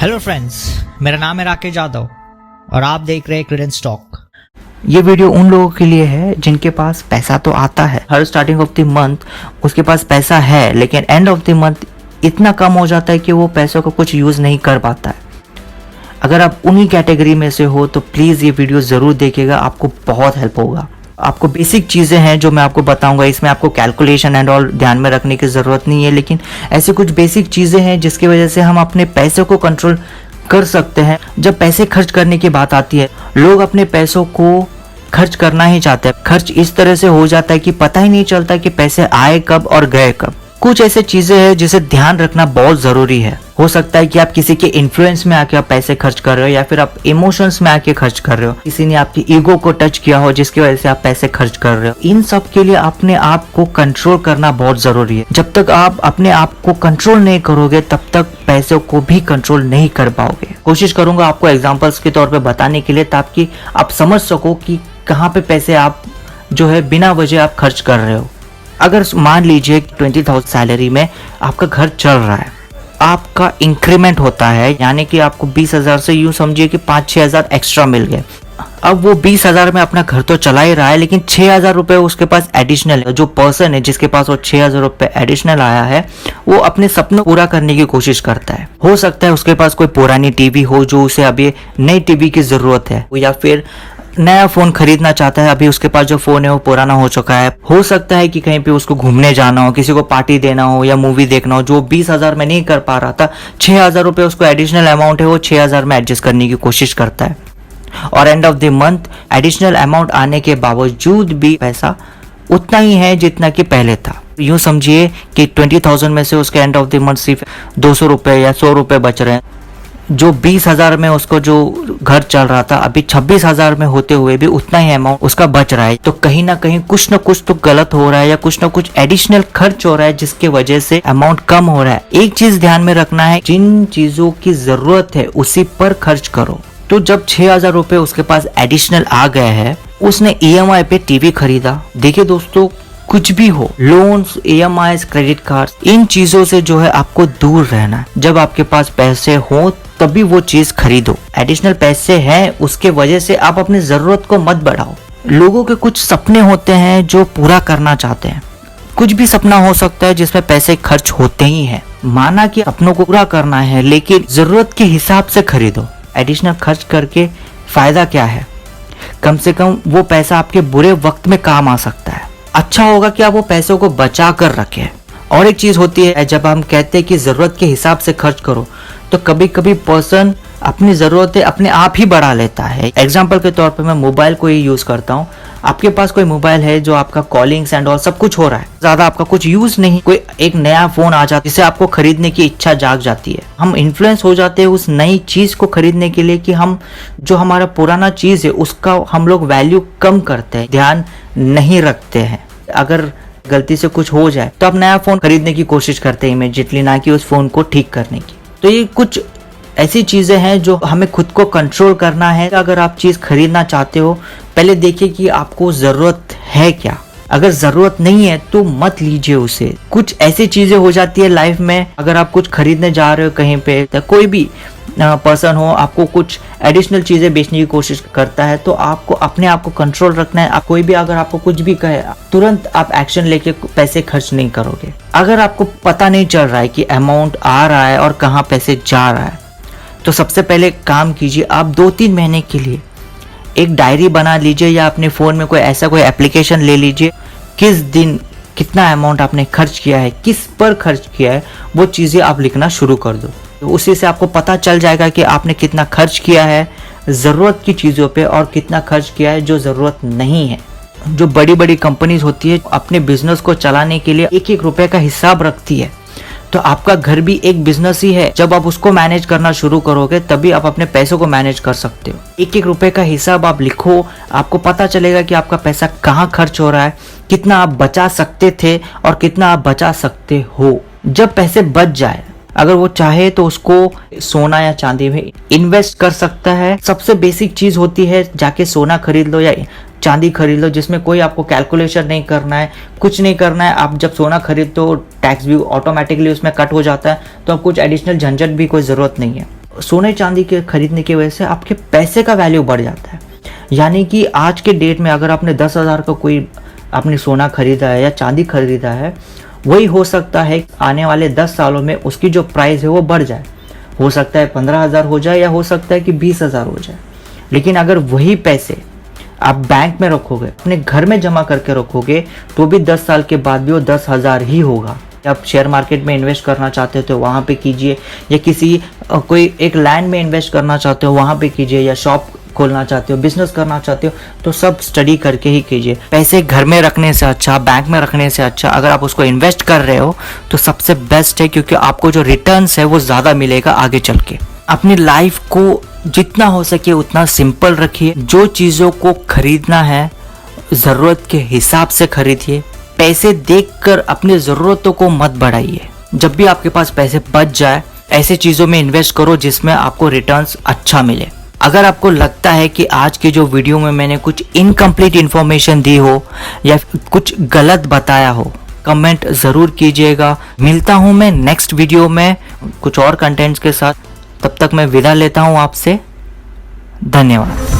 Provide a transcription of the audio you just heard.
Hello friends, मेरा नाम है राकेश यादव और आप देख रहे हैं क्रेडेंस टॉक। ये वीडियो उन लोगों के लिए है जिनके पास पैसा तो आता है, हर स्टार्टिंग ऑफ द मंथ उसके पास पैसा है, लेकिन एंड ऑफ द मंथ इतना कम हो जाता है कि वो पैसों का कुछ यूज़ नहीं कर पाता है। अगर आप उन्हीं कैटेगरी में से हो तो प्लीज़ ये वीडियो ज़रूर देखिएगा, आपको बहुत हेल्प होगा। आपको बेसिक चीज़ें हैं जो मैं आपको बताऊंगा, इसमें आपको कैलकुलेशन एंड ऑल ध्यान में रखने की ज़रूरत नहीं है, लेकिन ऐसे कुछ बेसिक चीज़ें हैं जिसकी वजह से हम अपने पैसों को कंट्रोल कर सकते हैं। जब पैसे खर्च करने की बात आती है, लोग अपने पैसों को खर्च करना ही चाहते हैं। खर्च इस तरह से हो जाता है कि पता ही नहीं चलता कि पैसे आए कब और गए कब। कुछ ऐसे चीजें हैं जिसे ध्यान रखना बहुत जरूरी है। हो सकता है कि आप किसी के इन्फ्लुएंस में आके आप पैसे खर्च कर रहे हो, या फिर आप इमोशंस में आके खर्च कर रहे हो, किसी ने आपकी ईगो को टच किया हो जिसकी वजह से आप पैसे खर्च कर रहे हो। इन सब के लिए अपने आप को कंट्रोल करना बहुत जरूरी है। जब तक आप अपने आप को कंट्रोल नहीं करोगे तब तक पैसों को भी कंट्रोल नहीं कर पाओगे। कोशिश करूंगा आपको एग्जाम्पल्स के तौर पर बताने के लिए, ताकि आप समझ सको कि कहाँ पे पैसे आप जो है बिना वजह आप खर्च कर रहे हो। अगर मान लीजिए 20,000 सैलरी में आपका घर चल रहा है, आपका इंक्रीमेंट होता है, यानी कि आपको 20,000 से यूं समझिए कि 5-6 हज़ार एक्स्ट्रा मिल गए। अब वो 20,000 में अपना घर तो चला ही रहा है, लेकिन 6,000 रुपये उसके पास एडिशनल है। जो पर्सन है जिसके पास वो 6,000 रुपये एडिशनल आया है, वो अपने सपनों पूरा करने की कोशिश करता है। हो सकता है उसके पास कोई पुरानी टीवी हो जो उसे अभी नई टीवी की जरूरत है, या फिर नया फोन खरीदना चाहता है, अभी उसके पास जो फोन है वो पुराना हो चुका है। हो सकता है कि कहीं पे उसको घूमने जाना हो, किसी को पार्टी देना हो या मूवी देखना हो, जो 20,000 में नहीं कर पा रहा था, 6,000 रुपये उसको एडिशनल अमाउंट है, वो 6,000 में एडजस्ट करने की कोशिश करता है। और end of the month additional amount आने के बावजूद भी पैसा उतना ही है जितना कि पहले था। यूं समझिए कि 20,000 में से उसके एंड ऑफ द मंथ सिर्फ 200 रुपये या 100 रुपये बच रहे हैं। जो 20,000 में उसको जो घर चल रहा था, अभी 26,000 में होते हुए भी उतना ही अमाउंट उसका बच रहा है। तो कहीं ना कहीं कुछ ना कुछ तो गलत हो रहा है, या कुछ ना कुछ एडिशनल खर्च हो रहा है जिसके वजह से अमाउंट कम हो रहा है। एक चीज ध्यान में रखना है, जिन चीजों की जरूरत है उसी पर खर्च करो। तो जब 6,000 रुपये उसके पास एडिशनल आ गए हैं, उसने EMI पे टीवी खरीदा। देखिए दोस्तों, कुछ भी हो, लोन्स, EMI, क्रेडिट कार्ड, इन चीजों से जो है आपको दूर रहना है। जब आपके पास पैसे हो तभी वो चीज खरीदो। एडिशनल पैसे हैं उसके वजह से आप अपनी जरूरत को मत बढ़ाओ। लोगों के कुछ सपने होते हैं जो पूरा करना चाहते हैं। कुछ भी सपना हो सकता है जिसमें पैसे खर्च होते ही हैं। माना कि अपनों को पूरा करना है, लेकिन जरूरत के हिसाब से खरीदो। एडिशनल खर्च करके फायदा क्या है? कम से कम वो पैसा आपके बुरे वक्त में काम आ सकता है। अच्छा होगा कि आप वो पैसों को बचा कर रखें। और एक चीज होती है, जब हम कहते हैं कि जरूरत के हिसाब से खर्च करो, तो कभी कभी पर्सन अपनी जरूरतें अपने आप ही बढ़ा लेता है। एग्जाम्पल के तौर पे मैं मोबाइल को ही यूज करता हूँ। आपके पास कोई मोबाइल है जो आपका कॉलिंग्स एंड ऑल सब कुछ हो रहा है, ज्यादा आपका कुछ यूज नहीं, कोई एक नया फोन आ जाता है जिसे आपको खरीदने की इच्छा जाग जाती है। हम इन्फ्लुएंस हो जाते हैं उस नई चीज को खरीदने के लिए, कि हम जो हमारा पुराना चीज है उसका हम लोग वैल्यू कम करते हैं, ध्यान नहीं रखते हैं। अगर गलती से कुछ हो जाए तो आप नया फोन खरीदने की कोशिश करते हैं इमीडिएटली, ना कि उस फोन को ठीक करने की। तो ये कुछ ऐसी चीजें हैं जो हमें खुद को कंट्रोल करना है। अगर आप चीज खरीदना चाहते हो, पहले देखिए कि आपको जरूरत है क्या। अगर जरूरत नहीं है तो मत लीजिए उसे। कुछ ऐसी चीजें हो जाती है लाइफ में, अगर आप कुछ खरीदने जा रहे हो कहीं पे, तो कोई भी पर्सन हो आपको कुछ एडिशनल चीजें बेचने की कोशिश करता है, तो आपको अपने आप को कंट्रोल रखना है। कोई भी अगर आपको कुछ भी कहे, तुरंत आप एक्शन लेके पैसे खर्च नहीं करोगे। अगर आपको पता नहीं चल रहा है कि अमाउंट आ रहा है और कहाँ पैसे जा रहा है, तो सबसे पहले काम कीजिए, आप 2-3 महीने के लिए एक डायरी बना लीजिए, या अपने फ़ोन में कोई ऐसा कोई एप्लीकेशन ले लीजिए। किस दिन कितना अमाउंट आपने खर्च किया है, किस पर खर्च किया है, वो चीज़ें आप लिखना शुरू कर दो। तो उसी से आपको पता चल जाएगा कि आपने कितना खर्च किया है ज़रूरत की चीज़ों पे, और कितना खर्च किया है जो ज़रूरत नहीं है। जो बड़ी बड़ी कंपनीज होती है, अपने बिजनेस को चलाने के लिए 1-1 रुपये का हिसाब रखती है। तो आपका घर भी एक बिजनेस ही है। जब आप उसको मैनेज करना शुरू करोगे तभी आप अपने पैसों को मैनेज कर सकते हो। 1-1 रुपये का हिसाब आप लिखो, आपको पता चलेगा कि आपका पैसा कहाँ खर्च हो रहा है, कितना आप बचा सकते थे और कितना आप बचा सकते हो। जब पैसे बच जाए, अगर वो चाहे तो उसको सोना या चांदी में इन्वेस्ट कर सकता है। सबसे बेसिक चीज होती है, जाके सोना खरीद लो या चांदी खरीद लो, जिसमें कोई आपको कैलकुलेशन नहीं करना है, कुछ नहीं करना है। आप जब सोना खरीदते हो टैक्स भी ऑटोमेटिकली उसमें कट हो जाता है, तो अब कुछ एडिशनल झंझट भी कोई ज़रूरत नहीं है। सोने चांदी के खरीदने की वजह से आपके पैसे का वैल्यू बढ़ जाता है। यानी कि आज के डेट में अगर आपने 10,000 का कोई आपने सोना खरीदा है या चांदी खरीदा है, वही हो सकता है आने वाले 10 सालों में उसकी जो प्राइस है वो बढ़ जाए। हो सकता है 15,000 हो जाए या हो सकता है कि 20,000 हो जाए। लेकिन अगर वही पैसे आप बैंक में रखोगे, अपने घर में जमा करके रखोगे, तो भी 10 साल के बाद भी वो 10,000 ही होगा। आप शेयर मार्केट में इन्वेस्ट करना चाहते हो तो वहाँ पे कीजिए, या किसी कोई एक लैंड में इन्वेस्ट करना चाहते हो वहाँ पे कीजिए, या शॉप खोलना चाहते हो, बिजनेस करना चाहते हो, तो सब स्टडी करके ही कीजिए। पैसे घर में रखने से अच्छा, बैंक में रखने से अच्छा अगर आप उसको इन्वेस्ट कर रहे हो तो सबसे बेस्ट है, क्योंकि आपको जो रिटर्न्स है वो ज़्यादा मिलेगा आगे चल के। अपनी लाइफ को जितना हो सके उतना सिंपल रखिए। जो चीज़ों को खरीदना है ज़रूरत के हिसाब से खरीदिए। पैसे देखकर अपनी ज़रूरतों को मत बढ़ाइए। जब भी आपके पास पैसे बच जाए, ऐसे चीज़ों में इन्वेस्ट करो जिसमें आपको रिटर्न्स अच्छा मिले। अगर आपको लगता है कि आज के जो वीडियो में मैंने कुछ इनकम्प्लीट इन्फॉर्मेशन दी हो या कुछ गलत बताया हो, कमेंट ज़रूर कीजिएगा। मिलता हूँ मैं नेक्स्ट वीडियो में कुछ और कंटेंट्स के साथ। तब तक मैं विदा लेता हूँ आपसे। धन्यवाद।